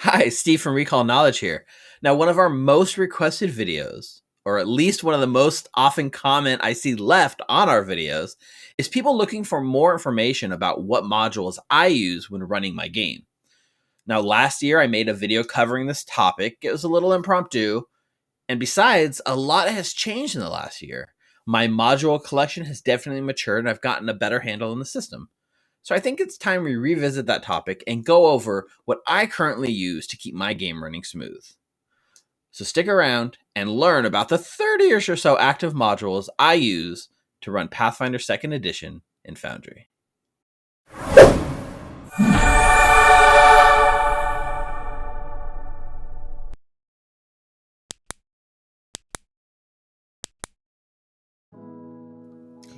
Hi, Steve from Recall Knowledge here. Now, one of our most requested videos, or at least one of the most often comment I see left on our videos, is people looking for more information about what modules I use when running my game. Now, last year I made a video covering this topic. It was a little impromptu, and besides, a lot has changed in the last year. My module collection has definitely matured, and I've gotten a better handle on the system. So I think it's time we revisit that topic and go over what I currently use to keep my game running smooth. So stick around and learn about the 30 or so active modules I use to run Pathfinder 2nd Edition in Foundry.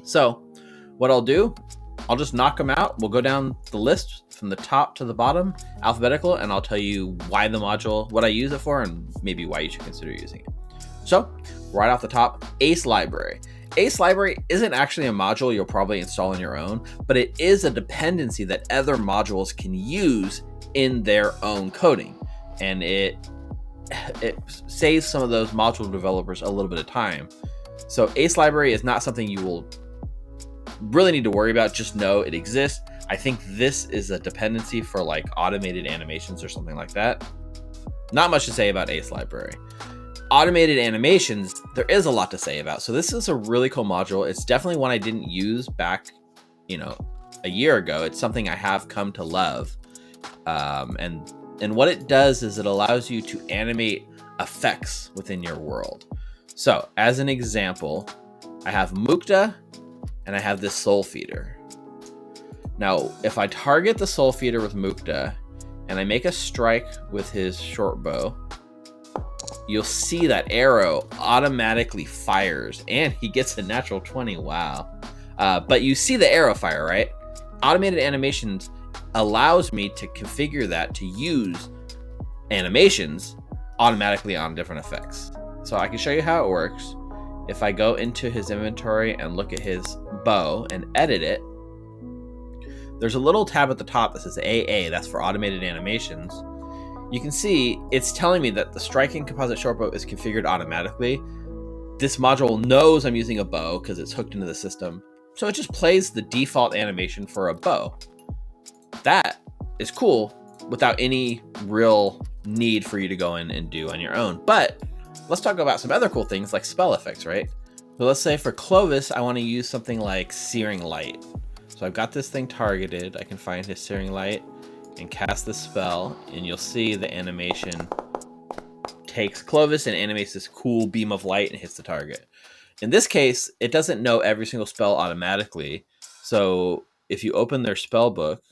So what I'll do, I'll just knock them out. We'll go down the list from the top to the bottom, alphabetical, and I'll tell you why the module, what I use it for, and maybe why you should consider using it. So right off the top, Ace Library. Ace Library isn't actually a module you'll probably install on your own, but it is a dependency that other modules can use in their own coding. And it saves some of those module developers a little bit of time. So Ace Library is not something you will really need to worry about. Just know it exists. I think this is a dependency for like automated animations or something like that. Not much to say about Ace Library. Automated animations, there is a lot to say about. So this is a really cool module. It's definitely one I didn't use back, a year ago. It's something I have come to love. And what it does is it allows you to animate effects within your world. So as an example, I have Mukta and I have this Soul Feeder. Now, if I target the Soul Feeder with Mukta and I make a strike with his short bow, you'll see that arrow automatically fires and he gets a natural 20. Wow. But you see the arrow fire, right? Automated animations allows me to configure that to use animations automatically on different effects. So I can show you how it works. If I go into his inventory and look at his bow and edit it, there's a little tab at the top that says AA, that's for automated animations. You can see it's telling me that the striking composite short bow is configured automatically. This module knows I'm using a bow because it's hooked into the system. So it just plays the default animation for a bow. That is cool without any real need for you to go in and do on your own. But let's talk about some other cool things like spell effects, right? So let's say for Clovis, I want to use something like Searing Light. So I've got this thing targeted. I can find his Searing Light and cast the spell, and you'll see the animation takes Clovis and animates this cool beam of light and hits the target. In this case, it doesn't know every single spell automatically. So if you open their spell book,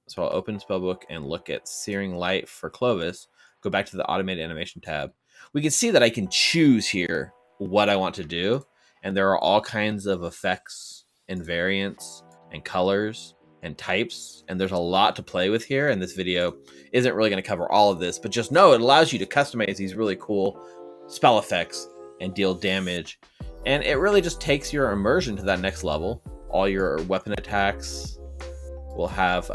so I'll open spell book and look at Searing Light for Clovis, go back to the automated animation tab. We can see that I can choose here what I want to do. And there are all kinds of effects and variants and colors and types. And there's a lot to play with here. And this video isn't really going to cover all of this, but just know it allows you to customize these really cool spell effects and deal damage. And it really just takes your immersion to that next level. All your weapon attacks will have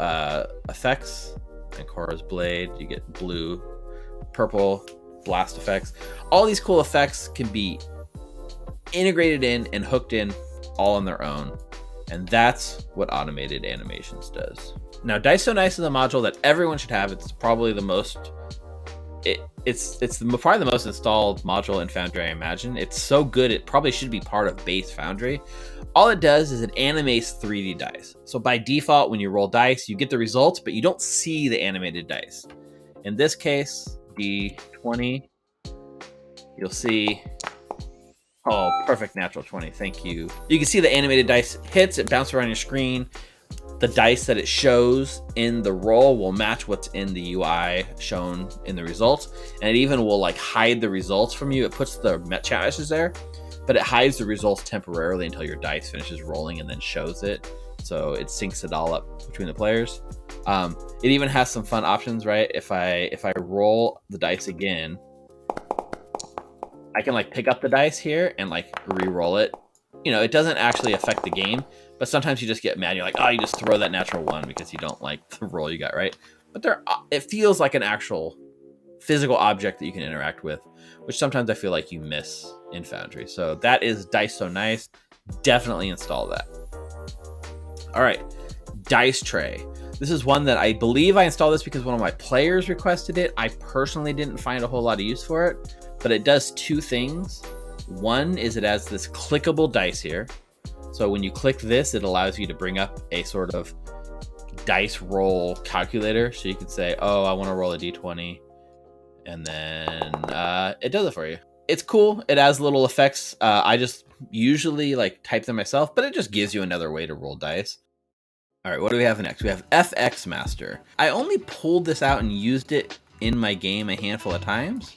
effects. And Korra's Blade, you get blue, purple, blast effects. All these cool effects can be integrated in and hooked in all on their own. And that's what automated animations does. Now, Dice So Nice is a module that everyone should have. It's probably the most, probably the most installed module in Foundry, I imagine. It's so good, it probably should be part of base Foundry. All it does is it animates 3D dice. So by default, when you roll dice, you get the results, but you don't see the animated dice. In this case, D20, you'll see, oh, perfect natural 20, thank you. You can see the animated dice hits, it bounces around your screen. The dice that it shows in the roll will match what's in the UI shown in the results. And it even will like hide the results from you. It puts the chat messages there, but it hides the results temporarily until your dice finishes rolling and then shows it. So it syncs it all up between the players. It even has some fun options, right? If I roll the dice again, I can like pick up the dice here and like re-roll it. It doesn't actually affect the game, but sometimes you just get mad. You're like, oh, you just throw that natural 1 because you don't like the roll you got, right? But it feels like an actual physical object that you can interact with, which sometimes I feel like you miss in Foundry. So that is Dice So Nice. Definitely install that. All right, Dice Tray. This is one that I believe I installed this because one of my players requested it. I personally didn't find a whole lot of use for it, but it does two things. One is it has this clickable dice here. So when you click this, it allows you to bring up a sort of dice roll calculator. So you can say, oh, I want to roll a d20. And then it does it for you. It's cool. It has little effects. I just usually like type them myself, but it just gives you another way to roll dice. All right, what do we have next? We have FX Master. I only pulled this out and used it in my game a handful of times,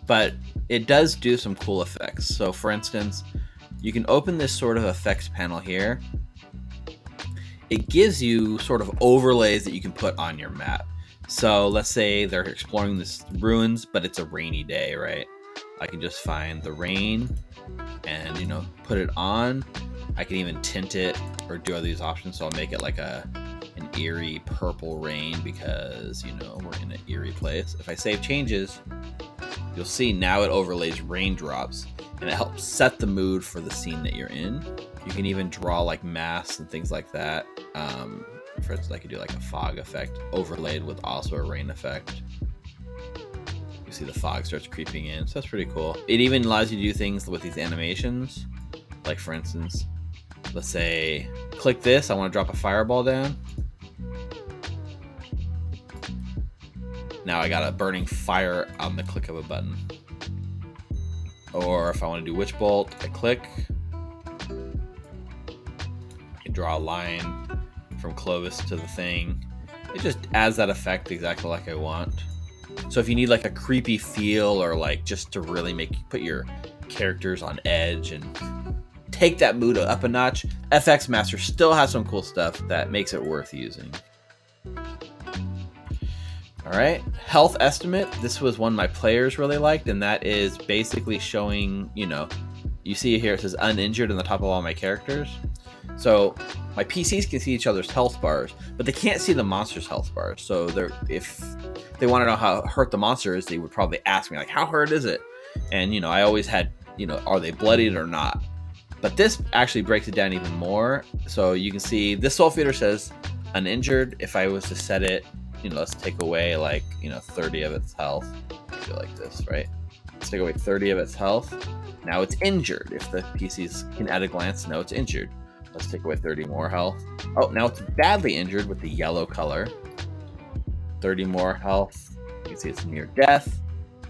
but it does do some cool effects. So for instance, you can open this sort of effects panel here. It gives you sort of overlays that you can put on your map. So let's say they're exploring this ruins, but it's a rainy day, right? I can just find the rain and, you know, put it on. I can even tint it or do all these options. So I'll make it like an eerie purple rain because, you know, we're in an eerie place. If I save changes, you'll see now it overlays raindrops and it helps set the mood for the scene that you're in. You can even draw like masks and things like that. For instance, I could do like a fog effect overlaid with also a rain effect. You see the fog starts creeping in, so that's pretty cool. It even allows you to do things with these animations. Like for instance, let's say, click this, I want to drop a fireball down. Now I got a burning fire on the click of a button. Or if I want to do Witch Bolt, I click. I can draw a line from Clovis to the thing. It just adds that effect exactly like I want. So if you need like a creepy feel or like just to really put your characters on edge and take that mood up a notch, FX Master still has some cool stuff that makes it worth using. All right, Health Estimate. This was one my players really liked, and that is basically showing, you know, you see here it says uninjured on the top of all my characters. So my PCs can see each other's health bars, but they can't see the monster's health bars. So if they want to know how hurt the monster is, they would probably ask me like, how hurt is it? And, you know, I always had, you know, are they bloodied or not? But this actually breaks it down even more. So you can see this soul feeder says uninjured. If I was to set it, you know, let's take away like, you know, 30 of its health. Go like this, right? Let's take away 30 of its health. Now it's injured. If the PCs can at a glance know it's injured. Let's take away 30 more health. Oh, now it's badly injured with the yellow color. 30 more health. You can see it's near death.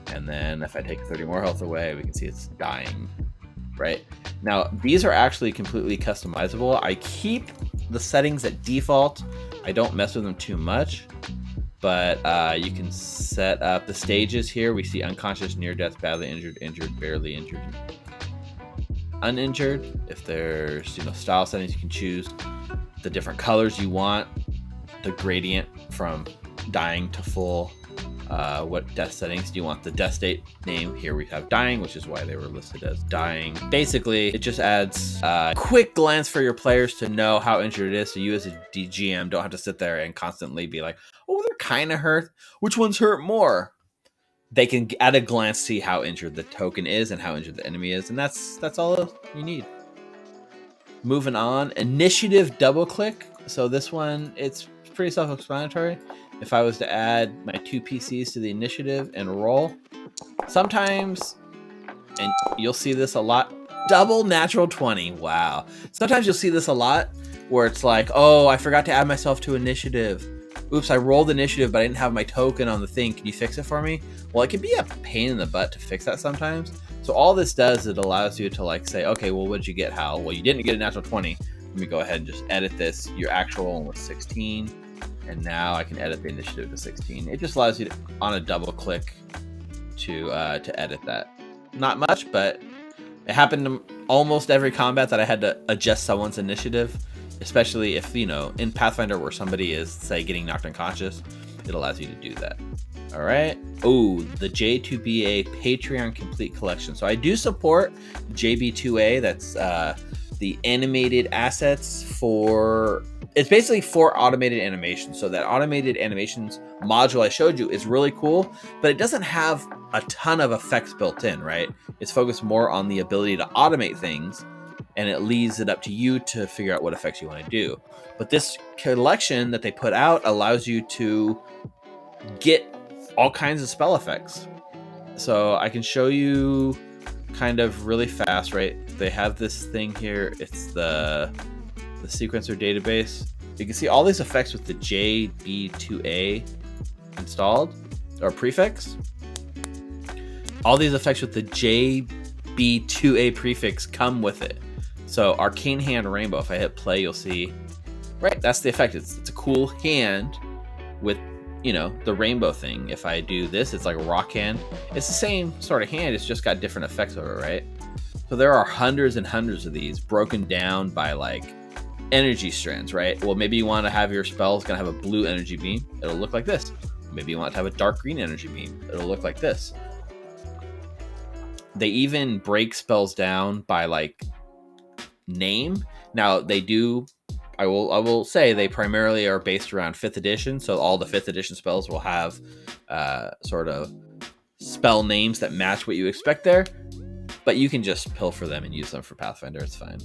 And then if I take 30 more health away, we can see it's dying, right? Now, these are actually completely customizable. I keep the settings at default. I don't mess with them too much, but you can set up the stages here. We see unconscious, near death, badly injured, injured, barely injured, uninjured. If there's, you know, style settings, you can choose the different colors you want, the gradient from dying to full. What death settings do you want? The death state name here we have dying, which is why they were listed as dying. Basically, it just adds a quick glance for your players to know how injured it is, so you as a DGM don't have to sit there and constantly be like, oh, they're kind of hurt. Which one's hurt more? They can at a glance see how injured the token is and how injured the enemy is, and that's all you need. Moving on, initiative double click. So this one, it's pretty self-explanatory. If I was to add my two PCs to the initiative and roll, sometimes, and you'll see this a lot, double natural 20. Wow. Sometimes you'll see this a lot where it's like, oh, I forgot to add myself to initiative. Oops, I rolled initiative, but I didn't have my token on the thing. Can you fix it for me? Well, it can be a pain in the butt to fix that sometimes. So all this does, it allows you to like say, okay, well, what did you get, Hal? Well, you didn't get a natural 20. Let me go ahead and just edit this. Your actual one was 16. And now I can edit the initiative to 16. It just allows you to, on a double click, to edit that. Not much, but it happened to almost every combat that I had to adjust someone's initiative, especially if, you know, in Pathfinder where somebody is, say, getting knocked unconscious, it allows you to do that. All right. Oh, the J2BA Patreon Complete Collection. So I do support JB2A. That's the animated assets for It's basically for automated animations. So that automated animations module I showed you is really cool, but it doesn't have a ton of effects built in, right? It's focused more on the ability to automate things, and it leaves it up to you to figure out what effects you want to do. But this collection that they put out allows you to get all kinds of spell effects. So I can show you kind of really fast, right? They have this thing here. It's the sequencer database. You can see all these effects with the JB2A installed or prefix. All these effects with the JB2A prefix come with it. So Arcane Hand Rainbow, if I hit play, you'll see, right, that's the effect. It's a cool hand with, you know, the rainbow thing. If I do this, it's like a rock hand. It's the same sort of hand, it's just got different effects over it, right? So there are hundreds and hundreds of these broken down by like energy strands, right? Well, maybe you want to have your spells gonna have a blue energy beam. It'll look like this. Maybe you want to have a dark green energy beam. It'll look like this. They even break spells down by like name. Now they do, I will say they primarily are based around 5th edition. So all the 5th edition spells will have sort of spell names that match what you expect there, but you can just pilfer them and use them for Pathfinder. It's fine.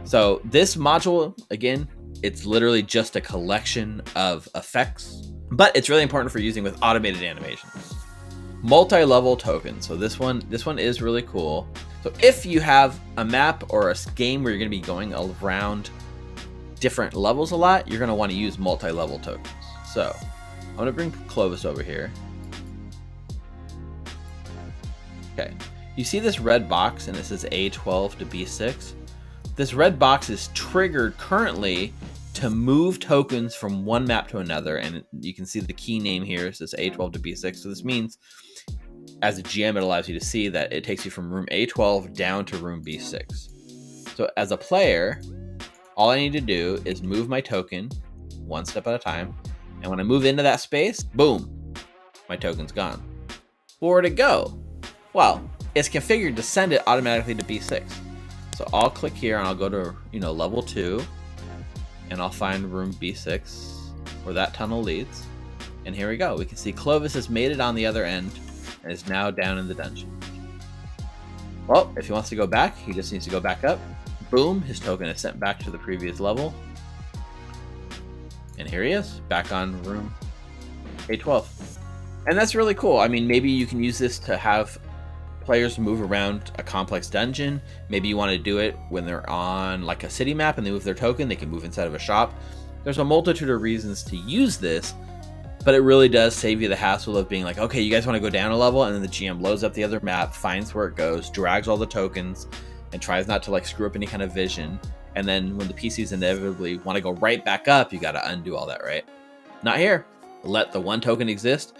So this module, again, it's literally just a collection of effects, but it's really important for using with automated animations. Multi-level tokens. So this one is really cool. So if you have a map or a game where you're going to be going around different levels a lot, you're going to want to use multi-level tokens. So I'm going to bring Clovis over here. Okay. You see this red box and it says A12 to B6. This red box is triggered currently to move tokens from one map to another. And you can see the key name here. It says A12 to B6. So this means as a GM, it allows you to see that it takes you from room A12 down to room B6. So as a player, all I need to do is move my token one step at a time. And when I move into that space, boom, my token's gone. Where'd it go? Well, it's configured to send it automatically to B6. So I'll click here and I'll go to, level 2, and I'll find room B6 where that tunnel leads. And here we go. We can see Clovis has made it on the other end and is now down in the dungeon. Well, if he wants to go back, he just needs to go back up. Boom, his token is sent back to the previous level. And here he is, back on room A12. And that's really cool. I mean, maybe you can use this to have players move around a complex dungeon. Maybe you want to do it when they're on like a city map and they move their token, they can move inside of a shop. There's a multitude of reasons to use this, but it really does save you the hassle of being like, okay, you guys want to go down a level, and then the GM loads up the other map, finds where it goes, drags all the tokens, and tries not to like screw up any kind of vision. And then when the PCs inevitably want to go right back up, you got to undo all that, right? Not here. Let the one token exist.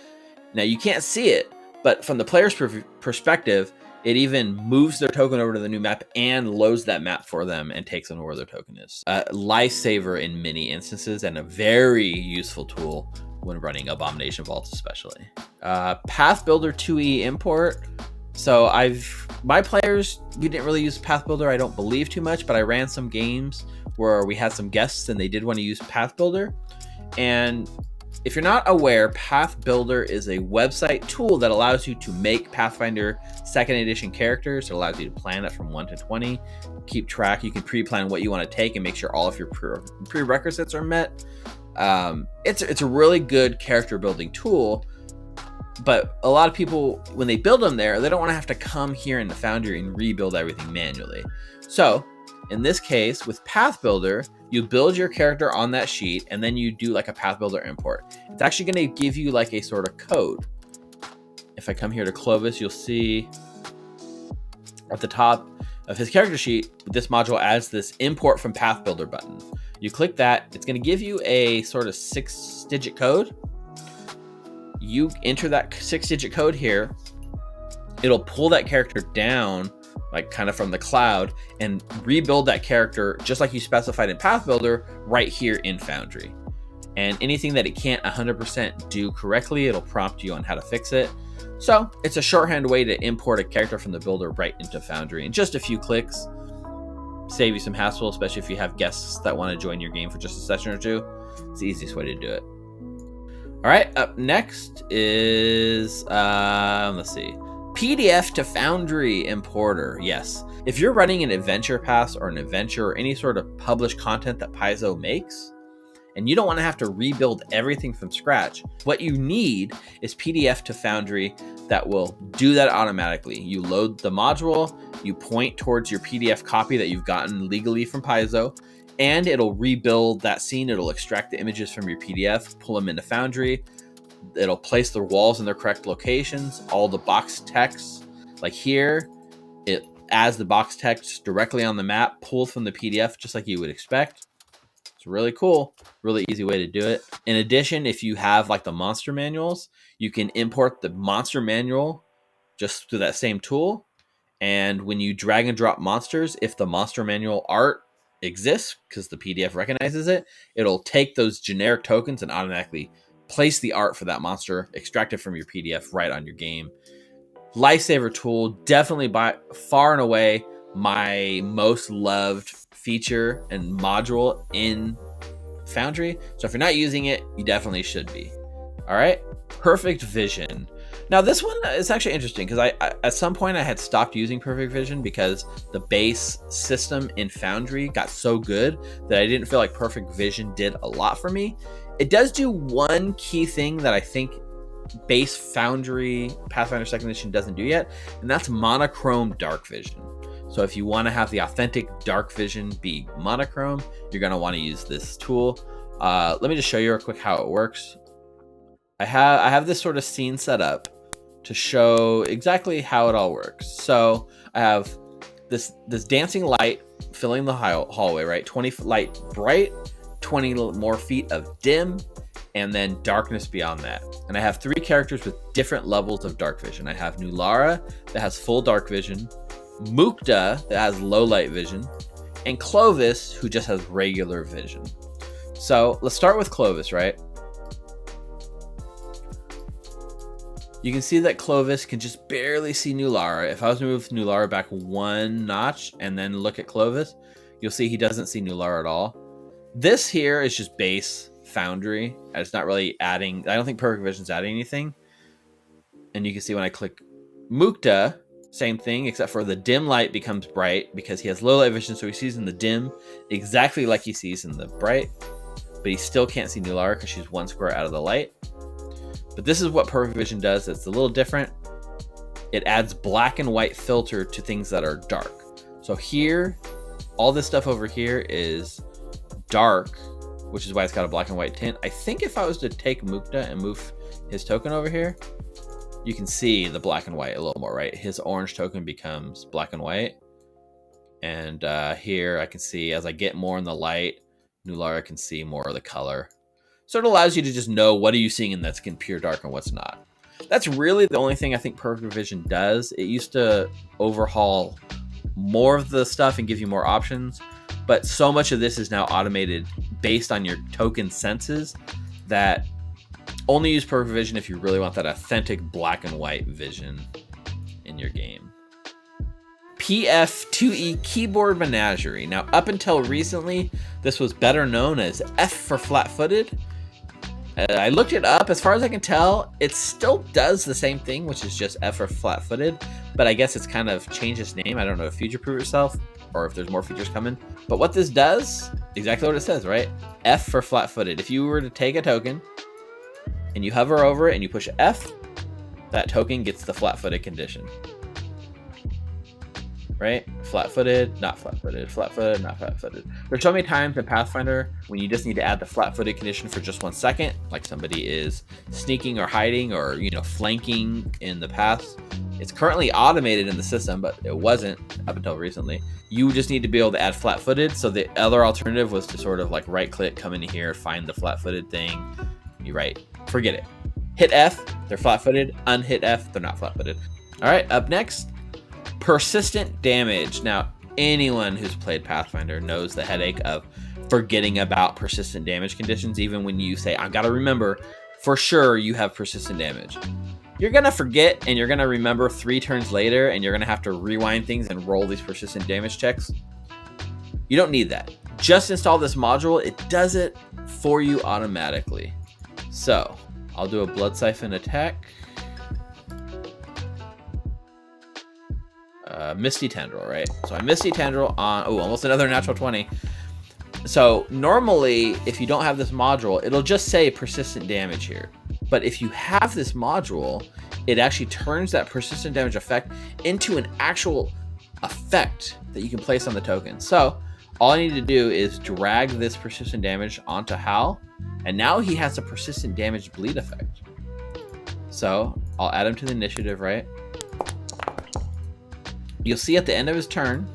Now you can't see it, but from the player's perspective, it even moves their token over to the new map and loads that map for them and takes them to where their token is. Lifesaver in many instances and a very useful tool when running Abomination Vaults especially. Pathbuilder2E Import. So my players, we didn't really use Pathbuilder, I don't believe too much, but I ran some games where we had some guests and they did want to use Pathbuilder. And if you're not aware, Pathbuilder is a website tool that allows you to make Pathfinder 2nd edition characters. It allows you to plan it from 1 to 20, keep track. You can pre-plan what you want to take and make sure all of your prerequisites are met. It's a really good character building tool, but a lot of people, when they build them there, they don't want to have to come here into Foundry and rebuild everything manually. So in this case, with Pathbuilder, you build your character on that sheet, and then you do like a Pathbuilder import. It's actually going to give you like a sort of code. If I come here to Clovis, you'll see at the top of his character sheet, this module adds this import from Pathbuilder button. You click that, it's going to give you a sort of 6-digit code. You enter that 6-digit code here. It'll pull that character down like kind of from the cloud and rebuild that character just like you specified in Pathbuilder right here in Foundry. And anything that it can't 100% do correctly, it'll prompt you on how to fix it. So it's a shorthand way to import a character from the builder right into Foundry in just a few clicks. save you some hassle, especially if you have guests that want to join your game for just a session or two. It's the easiest way to do it. All right, up next is, let's see, PDF to Foundry Importer. Yes, if you're running an adventure pass or an adventure or any sort of published content that Paizo makes, and you don't want to have to rebuild everything from scratch, what you need is PDF to Foundry that will do that automatically. You load the module, you point towards your PDF copy that you've gotten legally from Paizo, and it'll rebuild that scene. It'll extract the images from your PDF, pull them into Foundry. It'll place the walls in their correct locations. All the box text, like here, it adds the box text directly on the map, pulls from the PDF just like you would expect. It's really cool, really easy way to do it. In addition, if you have like the monster manuals, you can import the monster manual just through that same tool. And when you drag and drop monsters, if the monster manual art exists, because the PDF recognizes it, it'll take those generic tokens and automatically place the art for that monster, extract it from your PDF right on your game. Lifesaver tool, definitely by far and away my most loved feature and module in Foundry. So if you're not using it, you definitely should be. All right, Perfect Vision. Now this one is actually interesting because I at some point I had stopped using Perfect Vision because the base system in Foundry got so good that I didn't feel like Perfect Vision did a lot for me. It does do one key thing that I think base Foundry Pathfinder 2nd Edition doesn't do yet, and that's monochrome dark vision. So if you want to have the authentic dark vision be monochrome, you're going to want to use this tool. Let me just show you real quick how it works. I have this sort of scene set up to show exactly how it all works. So I have this dancing light filling the hallway, right? 20 light bright, 20 more feet of dim, and then darkness beyond that. And I have 3 characters with different levels of dark vision. I have Nulara that has full dark vision, Mukta that has low light vision, and Clovis who just has regular vision. So let's start with Clovis, right? You can see that Clovis can just barely see Nulara. If I was to move Nulara back 1 notch and then look at Clovis, you'll see he doesn't see Nulara at all. This here is just base Foundry. It's not really adding, I don't think Perfect Vision's adding anything. And you can see when I click Mukta, same thing, except for the dim light becomes bright because he has low light vision, so he sees in the dim exactly like he sees in the bright, but he still can't see Nulara because she's 1 square out of the light. But this is what Perfect Vision does. It's a little different. It adds black and white filter to things that are dark. So here, all this stuff over here is dark, which is why it's got a black and white tint. I think if I was to take Mukta and move his token over here, you can see the black and white a little more, right? His orange token becomes black and white. And here I can see as I get more in the light, Nulara can see more of the color. So it allows you to just know what are you seeing in that skin pure dark and what's not. That's really the only thing I think Perfect Vision does. It used to overhaul more of the stuff and give you more options, but so much of this is now automated based on your token senses that only use Perfect Vision if you really want that authentic black and white vision in your game. PF2E Keyboard Managerie. Now, up until recently, this was better known as F for flat-footed. I looked it up. As far as I can tell, it still does the same thing, which is just F for flat-footed, but I guess it's kind of changed its name. I don't know if future-proof itself or if there's more features coming. But what this does, exactly what it says, right? F for flat-footed. If you were to take a token and you hover over it and you push F, that token gets the flat-footed condition. Right? Flat-footed, not flat-footed, flat-footed, not flat-footed. There's so many times in Pathfinder when you just need to add the flat-footed condition for just 1 second, like somebody is sneaking or hiding or, flanking in the path. It's currently automated in the system, but it wasn't up until recently. You just need to be able to add flat-footed. So the other alternative was to sort of like right-click, come into here, find the flat-footed thing. You forget it. Hit F, they're flat-footed. Unhit F, they're not flat-footed. All right, up next. Persistent damage. Now, anyone who's played Pathfinder knows the headache of forgetting about persistent damage conditions. Even when you say, I've got to remember for sure you have persistent damage. You're going to forget and you're going to remember 3 turns later and you're going to have to rewind things and roll these persistent damage checks. You don't need that. Just install this module. It does it for you automatically. So I'll do a Blood Siphon attack. Misty Tendril, right? So I Misty Tendril on, oh, almost another natural 20. So normally, if you don't have this module, it'll just say persistent damage here. But if you have this module, it actually turns that persistent damage effect into an actual effect that you can place on the token. So all I need to do is drag this persistent damage onto Hal, and now he has a persistent damage bleed effect. So I'll add him to the initiative, right? You'll see at the end of his turn,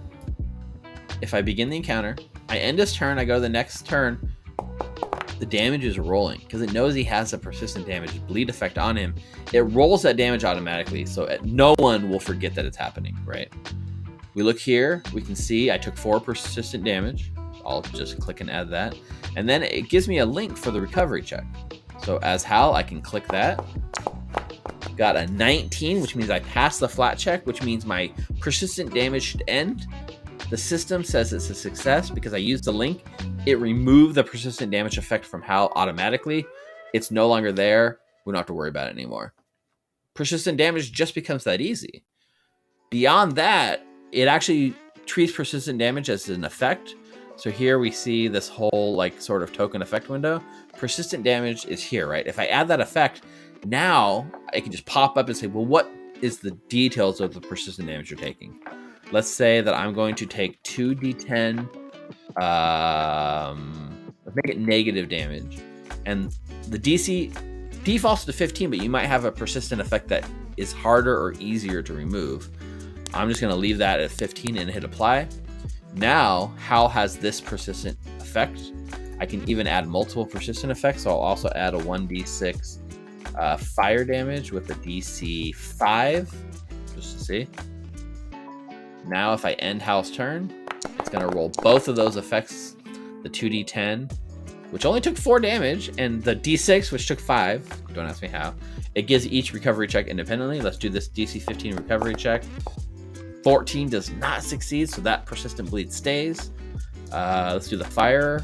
if I begin the encounter, I end his turn, I go to the next turn, the damage is rolling because it knows he has a persistent damage bleed effect on him. It rolls that damage automatically, so no one will forget that it's happening, right? We look here, we can see I took 4 persistent damage. I'll just click and add that. And then it gives me a link for the recovery check. So as Hal, I can click that. Got a 19, which means I passed the flat check, which means my persistent damage should end. The system says it's a success because I used the link. It removed the persistent damage effect from Hal automatically. It's no longer there. We don't have to worry about it anymore. Persistent damage just becomes that easy. Beyond that, it actually treats persistent damage as an effect. So here we see this whole like sort of token effect window. Persistent damage is here, right? If I add that effect, now I can just pop up and say, well, what is the details of the persistent damage you're taking? Let's say that I'm going to take 2d10, let's make it negative damage. And the DC defaults to 15, but you might have a persistent effect that is harder or easier to remove. I'm just gonna leave that at 15 and hit apply. Now, Hal has this persistent effect. I can even add multiple persistent effects. So I'll also add a 1d6 fire damage with a DC 5, just to see. Now, if I end Hal's turn, it's going to roll both of those effects, the 2d10, which only took 4 damage, and the d6, which took 5. Don't ask me how. It gives each recovery check independently. Let's do this DC 15 recovery check. 14 does not succeed, so that persistent bleed stays. Let's do the fire.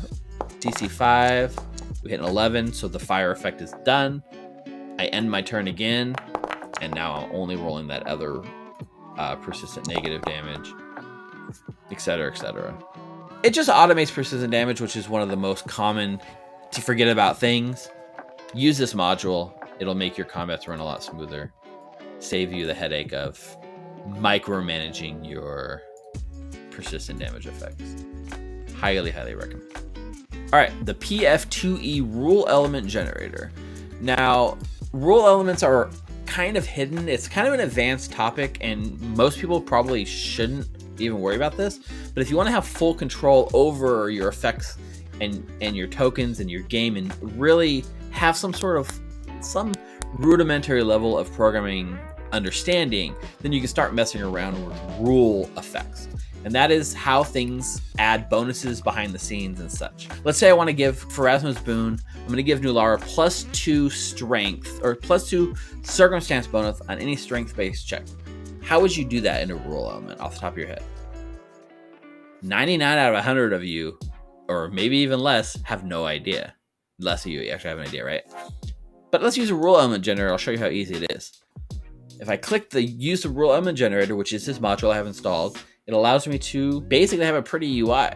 DC 5. We hit an 11, so the fire effect is done. I end my turn again, and now I'm only rolling that other persistent negative damage, etc., etc. It just automates persistent damage, which is one of the most common to forget about things. Use this module. It'll make your combats run a lot smoother. Save you the headache of micromanaging your persistent damage effects. Highly, highly recommend. All right, the PF2E rule element generator. Now, rule elements are kind of hidden. It's kind of an advanced topic, and most people probably shouldn't even worry about this. But if you want to have full control over your effects and your tokens and your game, and really have some rudimentary level of programming understanding, then you can start messing around with rule effects. And that is how things add bonuses behind the scenes and such. Let's say I want to give Pharasma's Boon, I'm going to give Nulara +2 strength or +2 circumstance bonus on any strength-based check. How would you do that in a rule element off the top of your head? 99 out of 100 of you, or maybe even less, have no idea. Less of you actually have an idea, right? But let's use a rule element generator. I'll show you how easy it is. If I click the use the rule element generator, which is this module I have installed, it allows me to basically have a pretty UI.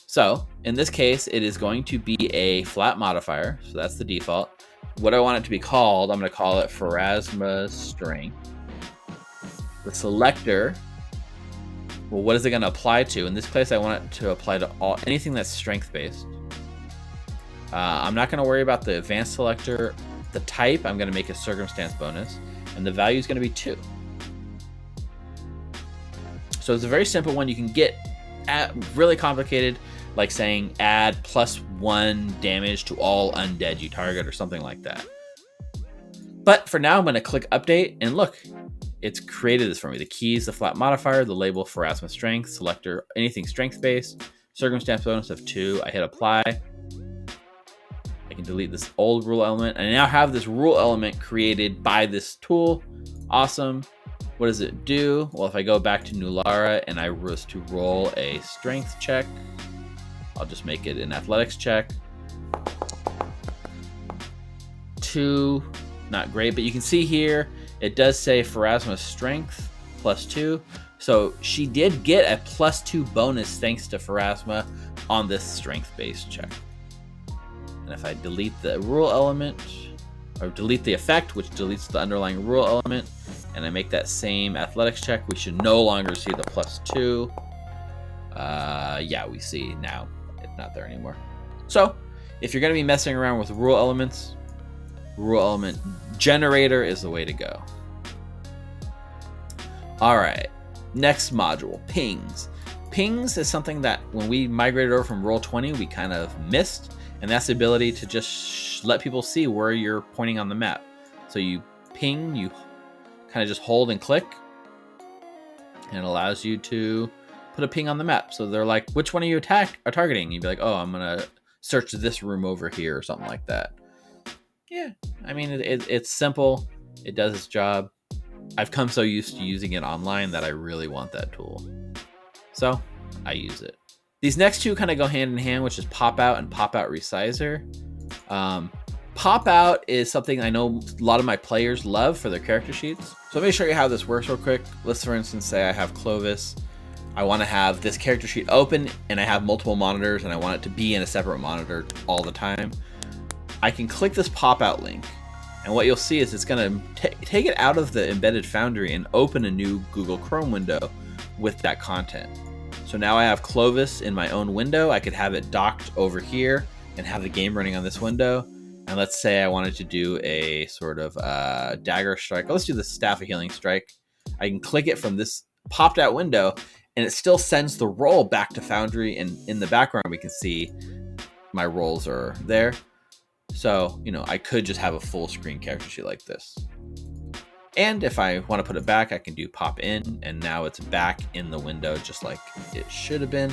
So in this case, it is going to be a flat modifier. So that's the default. What I want it to be called, I'm going to call it Pharasma's Strength. The selector, well, what is it going to apply to? In this case, I want it to apply to anything that's strength based. I'm not going to worry about the advanced selector. The type, I'm going to make a circumstance bonus, and the value is going to be 2. So it's a very simple one. You can get really complicated, like saying add +1 damage to all undead you target or something like that. But for now, I'm going to click update, and look, it's created this for me. The key is the flat modifier, the label Pharasma Strength, selector, anything strength based, circumstance bonus of 2. I hit apply. I can delete this old rule element, and I now have this rule element created by this tool. Awesome. What does it do? Well, if I go back to Nulara and I was to roll a strength check, I'll just make it an athletics check. 2, not great, but you can see here, it does say Pharasma's strength +2. So she did get a +2 bonus thanks to Pharasma on this strength-based check. And if I delete the rule element, or delete the effect, which deletes the underlying rule element, and I make that same athletics check, we should no longer see the +2. Yeah, we see now it's not there anymore. So if you're going to be messing around with rule elements, rule element generator is the way to go. All right, next module, pings. Pings is something that when we migrated over from Roll20, we kind of missed, and that's the ability to just let people see where you're pointing on the map. So you ping, you kind of just hold and click, and it allows you to put a ping on the map. So they're like, which one are you targeting? You'd be like, oh, I'm gonna search this room over here or something like that. Yeah, I mean, it's simple. It does its job. I've come so used to using it online that I really want that tool. So I use it. These next two kind of go hand in hand, which is pop out and pop out resizer. Pop out is something I know a lot of my players love for their character sheets. So let me show you how this works real quick. Let's, for instance, say I have Clovis. I want to have this character sheet open and I have multiple monitors and I want it to be in a separate monitor all the time. I can click this pop out link, and what you'll see is it's going to take it out of the embedded Foundry and open a new Google Chrome window with that content. So now I have Clovis in my own window. I could have it docked over here and have the game running on this window. And let's say I wanted to do a sort of dagger strike. Let's do the Staff of Healing Strike. I can click it from this popped out window, and it still sends the roll back to Foundry. And in the background, we can see my rolls are there. So, you know, I could just have a full screen character sheet like this. And if I want to put it back, I can do pop in, and now it's back in the window just like it should have been.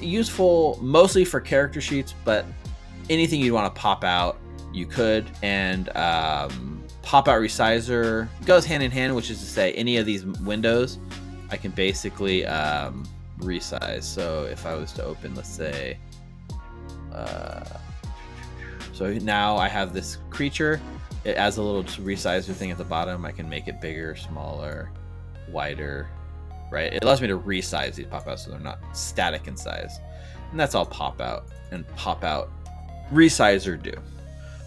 Useful mostly for character sheets, but anything you want to pop out, you could. And pop out resizer goes hand in hand, which is to say any of these windows, I can basically resize. So if I was to open, let's say, so now I have this creature. It adds a little resizer thing at the bottom. I can make it bigger, smaller, wider, right? It allows me to resize these pop outs so they're not static in size. And that's all pop out and pop out resizer do.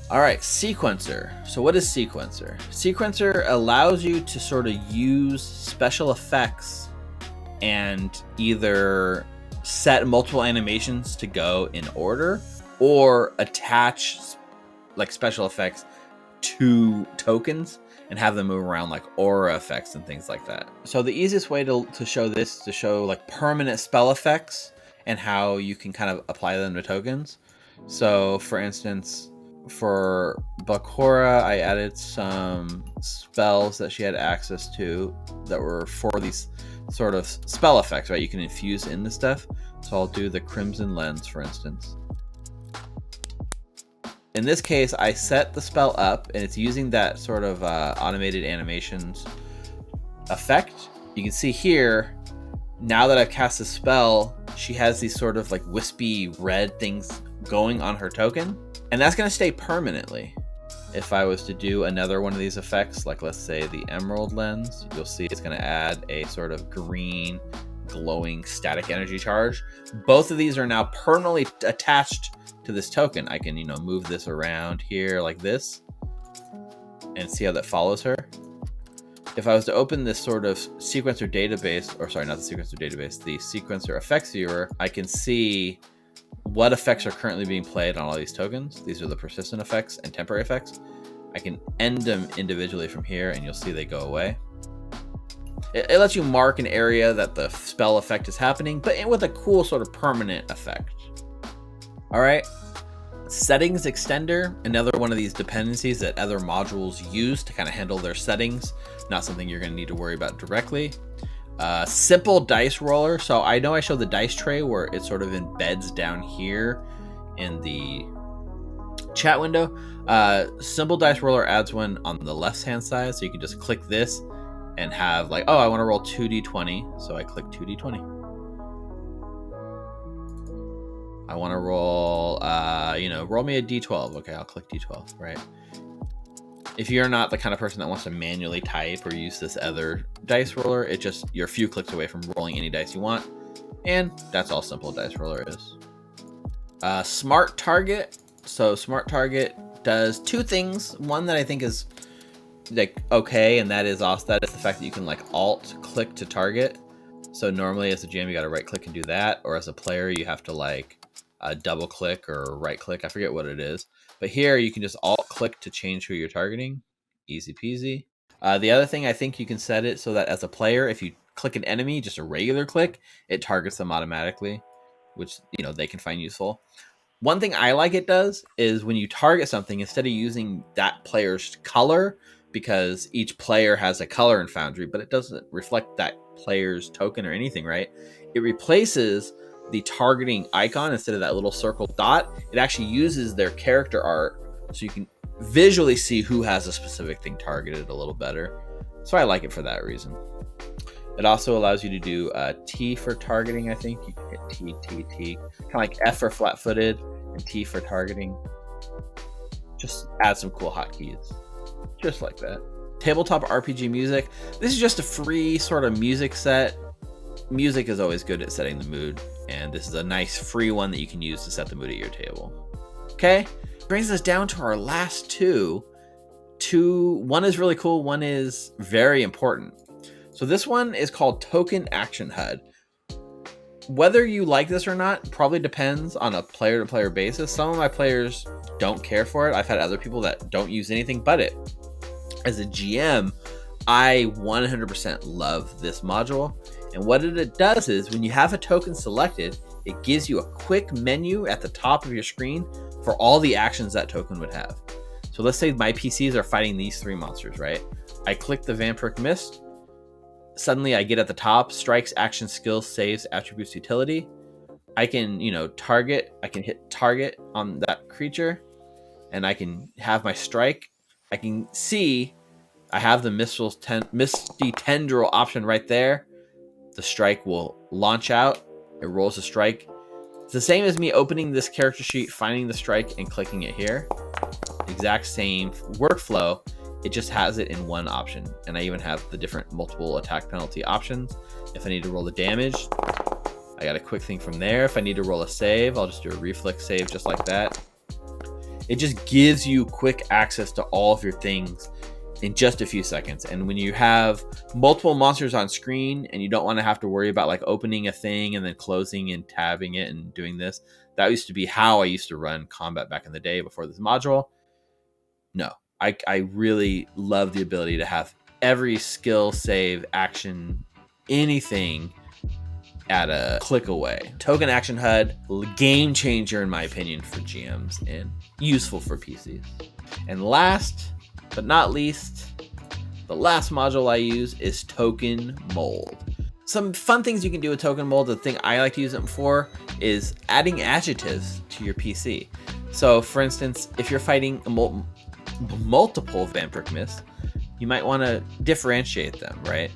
All right, sequencer. So what is sequencer? Sequencer allows you to sort of use special effects and either set multiple animations to go in order or attach like special effects to tokens and have them move around like aura effects and things like that. So the easiest way to show this is to show like permanent spell effects and how you can kind of apply them to tokens. So for instance, for Bakura, I added some spells that she had access to that were for these sort of spell effects, right? You can infuse in the stuff. So I'll do the Crimson Lens, for instance. In this case, I set the spell up and it's using that sort of automated animations effect. You can see here, now that I've cast the spell, she has these sort of like wispy red things going on her token. And that's going to stay permanently. If I was to do another one of these effects, like let's say the Emerald Lens, you'll see it's going to add a sort of green glowing static energy charge. Both of these are now permanently attached to this token. I can, you know, move this around here like this and see how that follows her. If I was to open this sort of sequencer database, or sorry, not the sequencer database, the sequencer effects viewer, I can see what effects are currently being played on all these tokens. These are the persistent effects and temporary effects. I can end them individually from here and you'll see they go away. It lets you mark an area that the spell effect is happening, but with a cool sort of permanent effect. All right, settings extender, another one of these dependencies that other modules use to kind of handle their settings. Not something you're going to need to worry about directly. Simple dice roller. So I know I showed the dice tray where it sort of embeds down here in the chat window. Simple dice roller adds one on the left hand side, so you can just click this and have like, oh, I want to roll 2d20, so I click 2d20. I want to roll, roll me a d12. Okay, I'll click d12, right? If you're not the kind of person that wants to manually type or use this other dice roller, you're a few clicks away from rolling any dice you want. And that's all Simple Dice Roller is. Smart Target. So Smart Target does two things. One that I think is like okay, and that is the fact that you can like alt click to target. So normally as a GM you got to right click and do that, or as a player you have to like double click or right click. I forget what it is. But here you can just alt click to change who you're targeting. Easy peasy. The other thing, I think you can set it so that as a player, if you click an enemy, just a regular click, it targets them automatically, which they can find useful. One thing I like it does is when you target something, instead of using that player's color, because each player has a color in Foundry, but it doesn't reflect that player's token or anything, right? It replaces the targeting icon. Instead of that little circle dot, it actually uses their character art, so you can visually see who has a specific thing targeted a little better. So I like it for that reason. It also allows you to do T for targeting, I think. You can hit T, T, T. Kind of like F for flat-footed and T for targeting. Just add some cool hotkeys. Just like that. Tabletop RPG music. This is just a free sort of music set. Music is always good at setting the mood, and this is a nice free one that you can use to set the mood at your table. Okay, brings us down to our last two. One is really cool, one is very important. So this one is called Token Action HUD. Whether you like this or not probably depends on a player-to-player basis. Some of my players don't care for it. I've had other people that don't use anything but it. As a GM, I 100% love this module. And what it does is when you have a token selected, it gives you a quick menu at the top of your screen for all the actions that token would have. So let's say my PCs are fighting these three monsters, right? I click the Vampiric Mist. Suddenly I get at the top, strikes, action, skills, saves, attributes, utility. I can, target. I can hit target on that creature, and I can have my strike. I can see I have the Misty Tendril option right there. The strike will launch out. It rolls a strike. It's the same as me opening this character sheet, finding the strike, and clicking it here. Exact same workflow. It just has it in one option. And I even have the different multiple attack penalty options. If I need to roll the damage, I got a quick thing from there. If I need to roll a save, I'll just do a reflex save just like that. It just gives you quick access to all of your things in just a few seconds. And when you have multiple monsters on screen and you don't want to have to worry about like opening a thing and then closing and tabbing it and doing this, that used to be how I used to run combat back in the day before this module. No, I really love the ability to have every skill, save, action, anything at a click away. Token Action HUD, game changer in my opinion for GMs and useful for PCs. And last but not least, the last module I use is Token Mold. Some fun things you can do with Token Mold. The thing I like to use it for is adding adjectives to your PC. So for instance, if you're fighting multiple Vampiric Mist, you might want to differentiate them, right?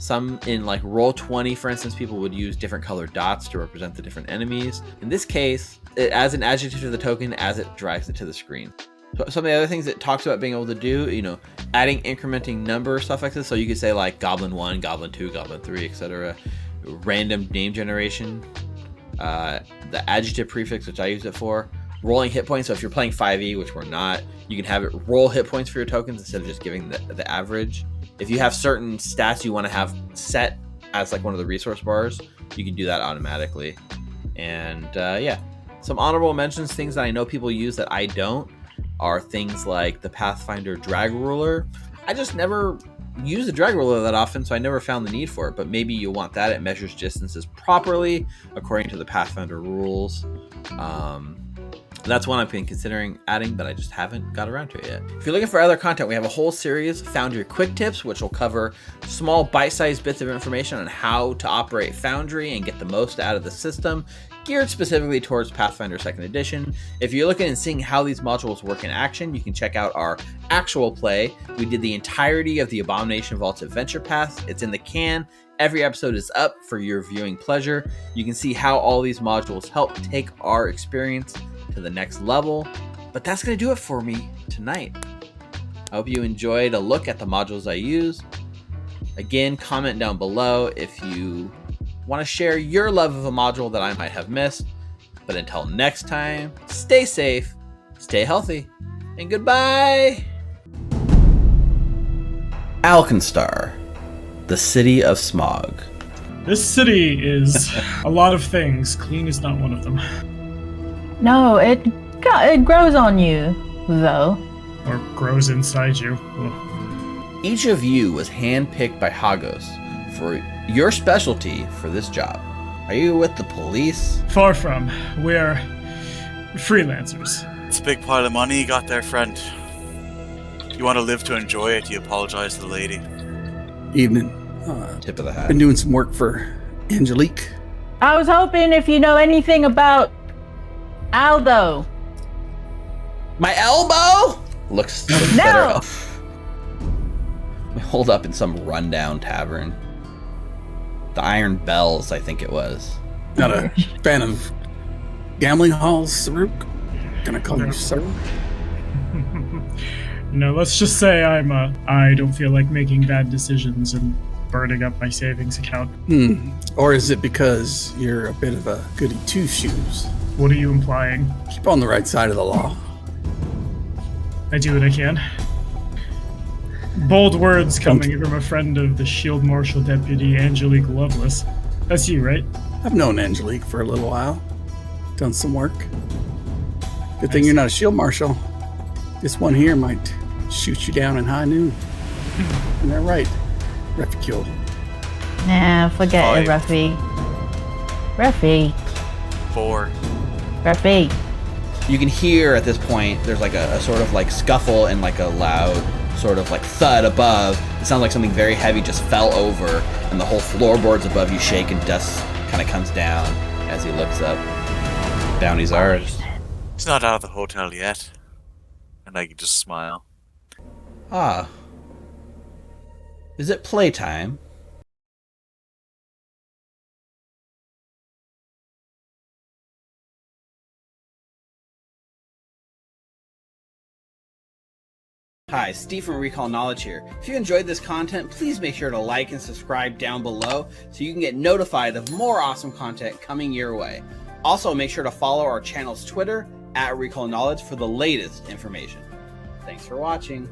Some in like Roll20, for instance, people would use different colored dots to represent the different enemies. In this case, it adds an adjective to the token as it drags it to the screen. So some of the other things it talks about being able to do, adding incrementing number, stuff like this. So you could say like Goblin 1, Goblin 2, Goblin 3, etc. Random name generation. The adjective prefix, which I use it for. Rolling hit points. So if you're playing 5e, which we're not, you can have it roll hit points for your tokens instead of just giving the average. If you have certain stats you want to have set as like one of the resource bars, you can do that automatically. And some honorable mentions, things that I know people use that I don't, are things like the Pathfinder drag ruler. I just never use the drag ruler that often, so I never found the need for it, but maybe you'll want that. It measures distances properly according to the Pathfinder rules. That's one I've been considering adding, but I just haven't got around to it yet. If you're looking for other content, we have a whole series, Foundry Quick Tips, which will cover small bite-sized bits of information on how to operate Foundry and get the most out of the system. geared specifically towards Pathfinder 2nd Edition. If you're looking and seeing how these modules work in action, you can check out our actual play. We did the entirety of the Abomination Vault Adventure Path. It's in the can. Every episode is up for your viewing pleasure. You can see how all these modules help take our experience to the next level. But that's going to do it for me tonight. I hope you enjoyed a look at the modules I use. Again, comment down below if you want to share your love of a module that I might have missed. But until next time, stay safe, stay healthy, and goodbye! Alkenstar, the city of smog. This city is a lot of things. Clean is not one of them. No, it grows on you, though. Or grows inside you. Ugh. Each of you was handpicked by Hagos for your specialty for this job. Are you with the police? Far from. We're freelancers. It's a big pile of money you got there, friend. You want to live to enjoy it, you apologize to the lady. Evening. Tip of the hat. Been doing some work for Angelique. I was hoping if you know anything about Aldo. My elbow? Looks better. We hold up in some rundown tavern. The Iron Bells, I think it was. Not a fan of gambling halls, Saruk. Gonna call you sir. No, let's just say I don't feel like making bad decisions and burning up my savings account. Or is it because you're a bit of a goody two-shoes? What are you implying? Keep on the right side of the law. I do what I can. Bold words coming from a friend of the Shield Marshal Deputy Angelique Lovelace. That's you, right? I've known Angelique for a little while. Done some work. Good thing you're not a shield marshal. This one here might shoot you down in high noon. Isn't that right, Refugio? Nah, forget 5. it, Ruffy. 4. Ruffy. You can hear at this point, there's like a sort of like scuffle and like a loud sort of like thud above. It sounds like something very heavy just fell over and the whole floorboards above you shake and dust kind of comes down as he looks up. Bounty's ours. He's not out of the hotel yet. And I can just smile. Ah. Is it playtime? Hi, Steve from Recall Knowledge here. If you enjoyed this content, please make sure to like and subscribe down below so you can get notified of more awesome content coming your way. Also, make sure to follow our channel's Twitter @Recall Knowledge for the latest information. Thanks for watching.